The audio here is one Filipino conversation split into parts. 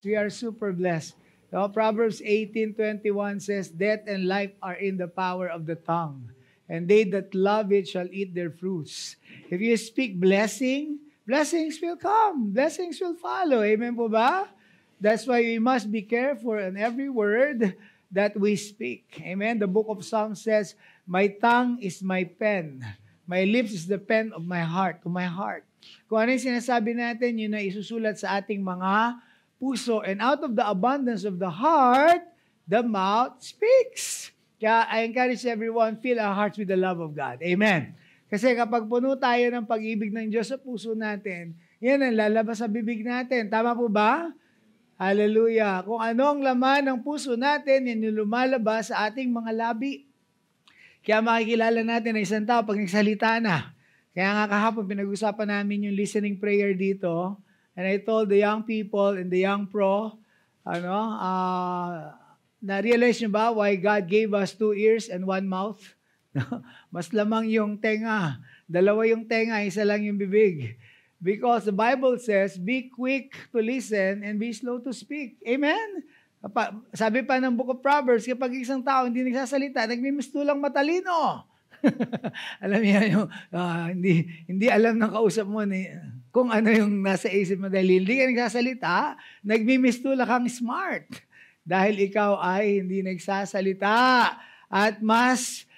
We are super blessed. No, Proverbs 18:21 says, "Death and life are in the power of the tongue, and they that love it shall eat their fruits." If you speak blessing, blessings will come. Blessings will follow. Amen po ba? That's why we must be careful in every word that we speak. Amen. The book of Psalms says, "My tongue is my pen. My lips is the pen of my heart," to my heart. Kung ano yung sinasabi natin, yun na isusulat sa ating mga puso. And out of the abundance of the heart, the mouth speaks. Kaya I encourage everyone, fill our hearts with the love of God. Amen. Kasi kapag puno tayo ng pag-ibig ng Diyos sa puso natin, yan ang lalabas sa bibig natin. Tama po ba? Hallelujah. Kung ano ang laman ng puso natin, yan yung lumalabas sa ating mga labi. Kaya makikilala natin na isang tao pag nagsalita na. Kaya nga kahapon pinag-usapan namin yung listening prayer dito. And I told the young people in the young pro, na-realize nyo ba why God gave us 2 ears and 1 mouth? Mas lamang yung tenga. 2 yung tenga, 1 lang yung bibig. Because the Bible says, be quick to listen and be slow to speak. Amen? Sabi pa ng Book of Proverbs, kapag isang tao hindi nagsasalita, nagmimistulang matalino. Alam niya yung, hindi alam ng kausap mo kung ano yung nasa isip mo dahil hindi ka nagsasalita, nagmimistula kang smart. Dahil ikaw ay hindi nagsasalita. At mas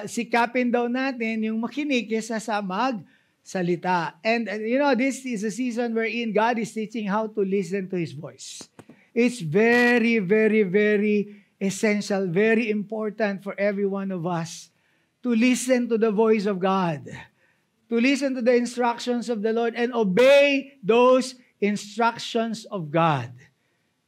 sikapin daw natin yung makinig kesa sa magsalita. And this is a season wherein God is teaching how to listen to His voice. It's very, very, very essential, very important for every one of us to listen to the voice of God, to listen to the instructions of the Lord and obey those instructions of God.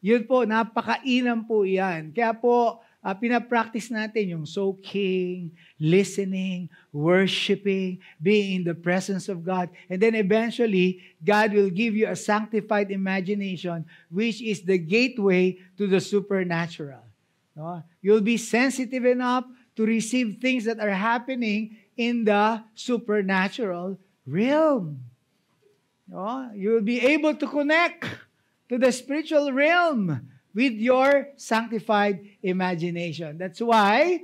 Yun po, napakainam po yan. Kaya po, pinapractice natin yung soaking, listening, worshiping, being in the presence of God. And then eventually, God will give you a sanctified imagination, which is the gateway to the supernatural. No? You'll be sensitive enough to receive things that are happening in the supernatural realm. No? You'll be able to connect to the spiritual realm with your sanctified imagination. That's why,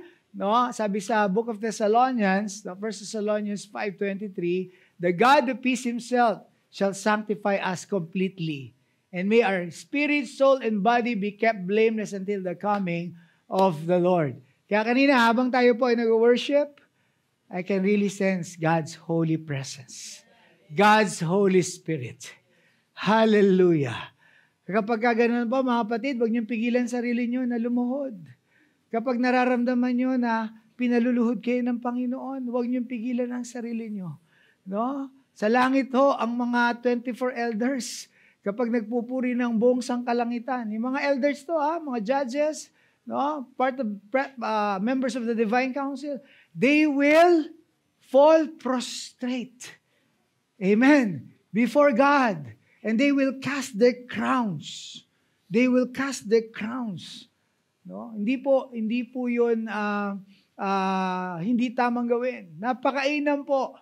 sabi sa Book of Thessalonians, 1 Thessalonians 5:23, the God of peace Himself shall sanctify us completely, and may our spirit, soul, and body be kept blameless until the coming of the Lord. Kaya kanina, habang tayo po ay nag-worship, I can really sense God's holy presence. God's Holy Spirit. Hallelujah. Kapag ganoon po, mga kapatid, huwag niyong pigilan sarili niyo na lumuhod. Kapag nararamdaman niyo na pinaluluhod kayo ng Panginoon, huwag niyong pigilan ang sarili niyo. No? Sa langit ho, ang mga 24 elders, kapag nagpupuri ng buong sangkalangitan, yung mga elders to, mga judges, part of members of the divine council, they will fall prostrate. Amen. Before God. And they will cast their crowns. They will cast their crowns. No? Hindi po 'yun hindi tamang gawin. Napakainam po.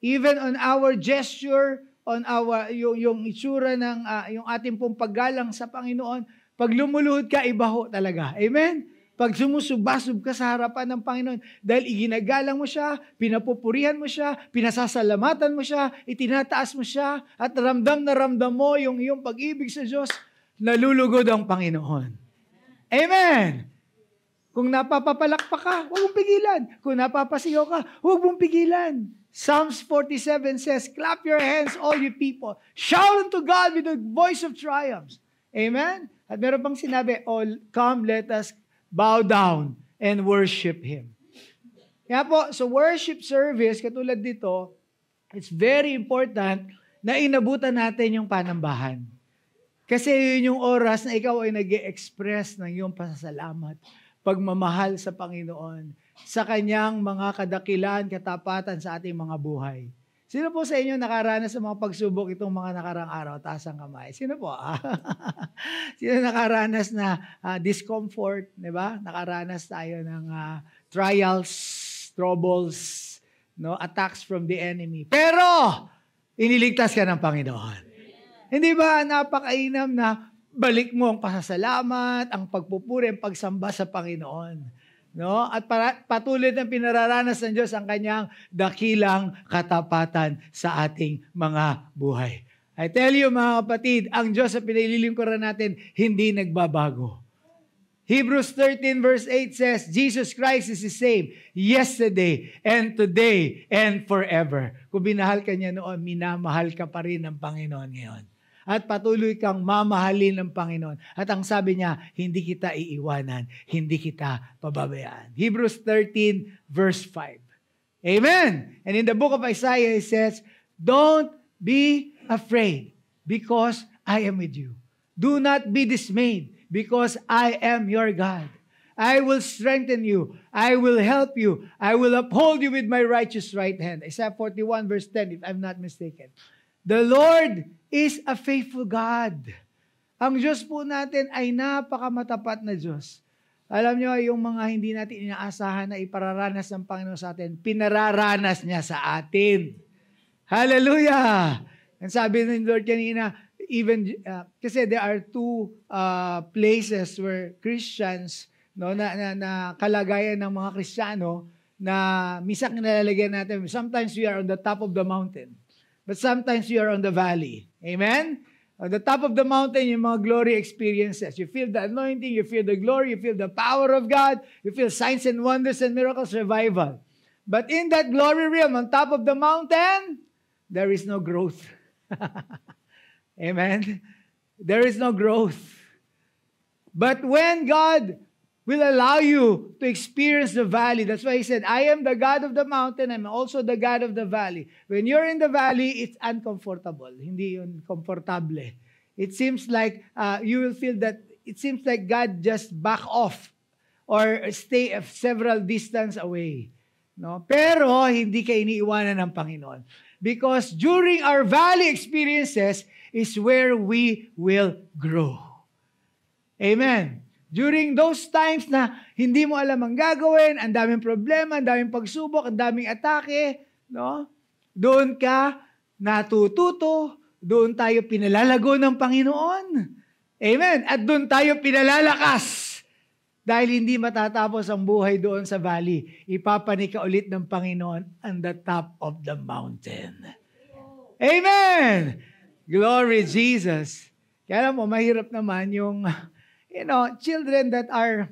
Even on our gesture, on our yung itsura ng yung ating pong paggalang sa Panginoon, pag lumuluhod ka, iba ho talaga. Amen? Pag sumusubasub ka sa harapan ng Panginoon, dahil iginagalang mo siya, pinapupurihan mo siya, pinasasalamatan mo siya, itinataas mo siya, at ramdam na ramdam mo yung iyong pag-ibig sa Diyos, nalulugod ang Panginoon. Amen! Kung napapapalakpak ka, huwag mong pigilan. Kung napapasigaw ka, huwag mong pigilan. Psalms 47 says, clap your hands, all you people. Shout unto God with the voice of triumph. Amen? At meron pang sinabi, come, let us bow down and worship Him. Kaya po, sa worship service, katulad dito, it's very important na inabutan natin yung panambahan. Kasi yun yung oras na ikaw ay nag-e-express ng iyong pasasalamat, pagmamahal sa Panginoon, sa Kanyang mga kadakilan, katapatan sa ating mga buhay. Sino po sa inyo nakaranas sa mga pagsubok itong mga nakarang araw? Taas ang kamay. Sino po? Sino nakaranas na discomfort, di ba? Nakaranas tayo ng trials, troubles, attacks from the enemy. Pero, iniligtas ka ng Panginoon. Hindi ba napakainam na balik mo ang pasasalamat, ang pagpupuri, ang pagsamba sa Panginoon. No? At patuloy na pinararanas ng Diyos ang kanyang dakilang katapatan sa ating mga buhay. I tell you mga kapatid, ang Diyos sa pinililingkuran natin, hindi nagbabago. Hebrews 13 verse 8 says, Jesus Christ is the same yesterday and today and forever. Kung binahal ka niya noon, minamahal ka pa rin ng Panginoon ngayon. At patuloy kang mamahalin ng Panginoon. At ang sabi niya, hindi kita iiwanan, hindi kita pababayaan. Hebrews 13 verse 5. Amen! And in the book of Isaiah, it says, don't be afraid because I am with you. Do not be dismayed because I am your God. I will strengthen you. I will help you. I will uphold you with my righteous right hand. Isaiah 41 verse 10, if I'm not mistaken. The Lord is a faithful God. Ang Diyos po natin ay napakamatapat na Diyos. Alam nyo, yung mga hindi natin inaasahan na ipararanas ng Panginoon sa atin, pinararanas niya sa atin. Hallelujah! Ang sabi ng Lord kanina, even kasi there are two places where Christians, no, na kalagayan ng mga Kristiyano na minsan nilalagyan natin. Sometimes we are on the top of the mountain. But sometimes you are on the valley. Amen? On the top of the mountain, yung mga glory experiences. You feel the anointing, you feel the glory, you feel the power of God, you feel signs and wonders and miracles, revival. But in that glory realm, on top of the mountain, there is no growth. Amen? There is no growth. But when God will allow you to experience the valley. That's why He said, I am the God of the mountain, I'm also the God of the valley. When you're in the valley, it's uncomfortable. Hindi yun komportable. It seems like you will feel that it seems like God just back off or stay several distance away. No? Pero hindi ka iniiwanan ng Panginoon. Because during our valley experiences is where we will grow. Amen. During those times na hindi mo alam ang gagawin, ang daming problema, ang daming pagsubok, ang daming atake, no? Doon ka natututo, doon tayo pinalalago ng Panginoon. Amen. At doon tayo pinalalakas. Dahil hindi matatapos ang buhay doon sa valley, ipapanika ulit ng Panginoon on the top of the mountain. Amen! Glory Jesus. Kaya mo, mahirap naman yung children that are,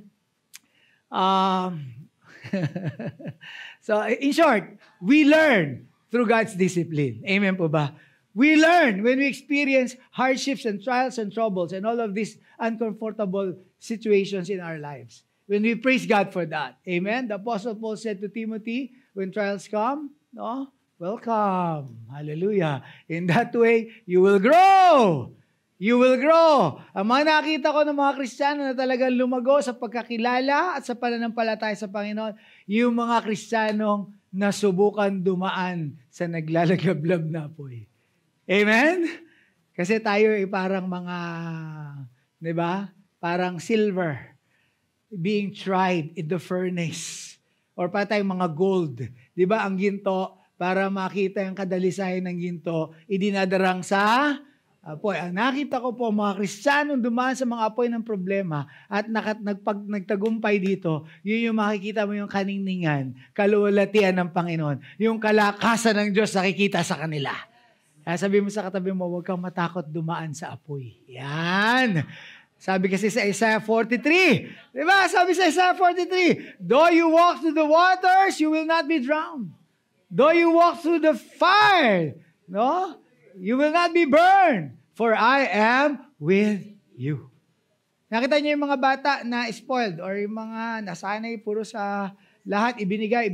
so in short, we learn through God's discipline. Amen po ba? We learn when we experience hardships and trials and troubles and all of these uncomfortable situations in our lives. When we praise God for that. Amen? The Apostle Paul said to Timothy, when trials come, no, welcome. Hallelujah. In that way, you will grow. You will grow. Ang mga nakita ko ng mga Kristiyano na talagang lumago sa pagkakilala at sa pananampalataya sa Panginoon, yung mga Kristiyanong nasubukan dumaan sa naglalagablab na apoy. Amen? Kasi tayo ay parang mga, di ba? Parang silver being tried in the furnace. Or pa tayong mga gold. Di ba? Ang ginto, para makita yung kadalisayan ng ginto, idinadarang sa apoy. Ang nakita ko po, mga Kristiyanong dumaan sa mga apoy ng problema at nagtagumpay dito, yun yung makikita mo yung kaningningan, kaluwalhatian ng Panginoon. Yung kalakasan ng Diyos nakikita sa kanila. Kaya sabi mo sa katabi mo, huwag kang matakot dumaan sa apoy. Yan. Sabi kasi sa Isaiah 43. Diba? Sabi sa Isaiah 43, though you walk through the waters, you will not be drowned. Though you walk through the fire, no, you will not be burned, for I am with you. Nakita niyo yung mga bata na spoiled or yung mga nasanay puro sa lahat, ibinigay.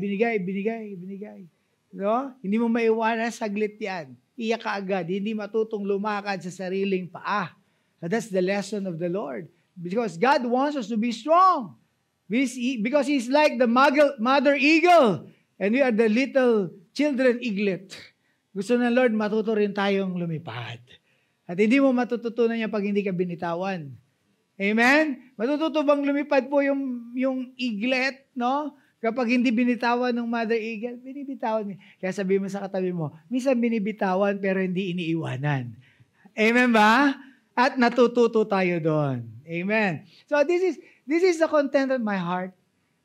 No? Hindi mo maiwanan, saglit yan. Iyak ka agad, hindi matutong lumakad sa sariling paa. But that's the lesson of the Lord. Because God wants us to be strong. Because He's like the mother eagle. And we are the little children eaglet. Gusto ng Lord, matuto rin tayong lumipad. At hindi mo matututunan niya pag hindi ka binitawan. Amen? Matututo bang lumipad po yung eaglet, no? Kapag hindi binitawan ng mother eagle, binibitawan niya. Kaya sabi mo sa katabi mo, minsan binibitawan pero hindi iniiwanan. Amen ba? At natututo tayo doon. Amen. So this is the content of my heart.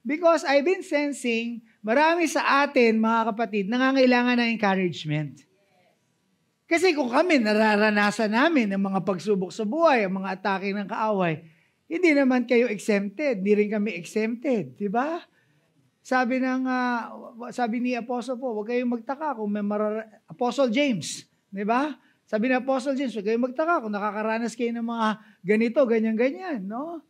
Because I've been sensing, marami sa atin, mga kapatid, nangangailangan ng encouragement. Kasi kung kami, nararanasan namin ang mga pagsubok sa buhay, ang mga atake ng kaaway, hindi naman kayo exempted. Hindi rin kami exempted. Diba? Sabi ni Apostle po, huwag kayong magtaka kung may Apostle James. Diba? Sabi ni Apostle James, huwag kayong magtaka kung nakakaranas kayo ng mga ganito, ganyan-ganyan. No?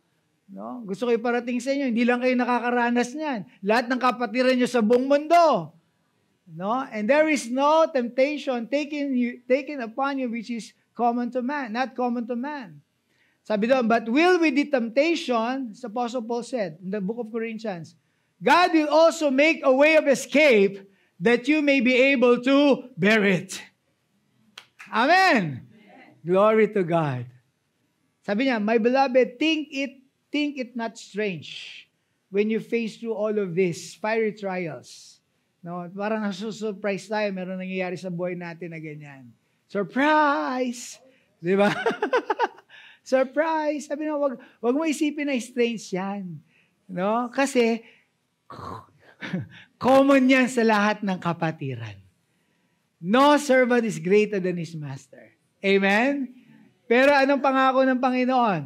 No? Gusto ko iparating sa inyo, hindi lang kayo nakakaranas niyan. Lahat ng kapatiran nyo sa buong mundo. No? And there is no temptation taken upon you which is common to man, not common to man. Sabi doon, but will with the temptation, as Apostle Paul said in the book of Corinthians, God will also make a way of escape that you may be able to bear it. Amen. Glory to God. Sabi niya, my beloved, think it not strange when you face through all of this fiery trials. No, parang nasusurprise tayo, meron nangyayari sa buhay natin na ganyan. Surprise! Di ba? Surprise! Sabi na, wag mo isipin na strange yan. No? Kasi, common yan sa lahat ng kapatiran. No servant is greater than his master. Amen? Pero anong pangako ng Panginoon?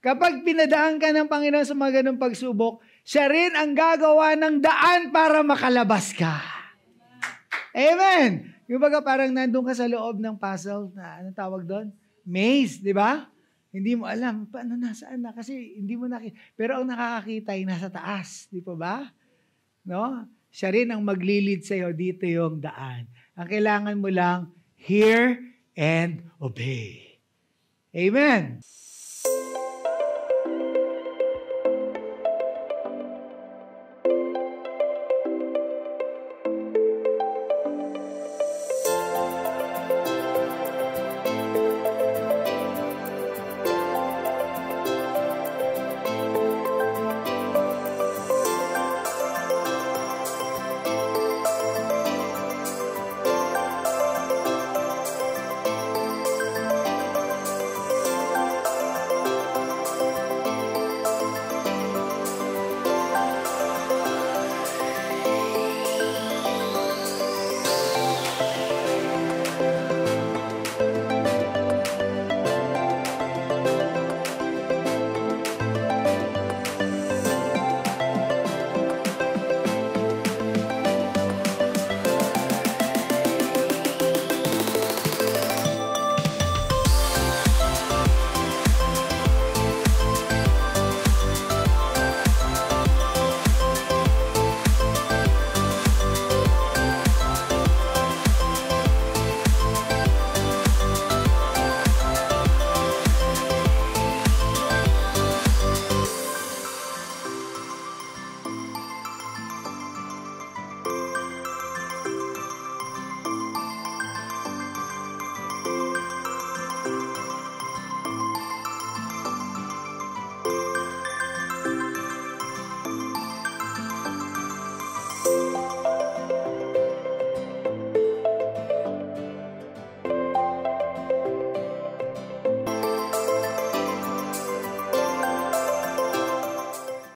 Kapag pinadaan ka ng Panginoon sa mga ganong pagsubok, siya rin ang gagawa ng daan para makalabas ka. Amen! Yung baga parang nandun ka sa loob ng puzzle na, anong tawag doon? Maze, di ba? Hindi mo alam, paano nasaan na? Kasi hindi mo nakita. Pero ang nakakakita ay nasa taas, di pa ba? No? Siya rin ang maglilid sa'yo, dito yung daan. Ang kailangan mo lang, hear and obey. Amen!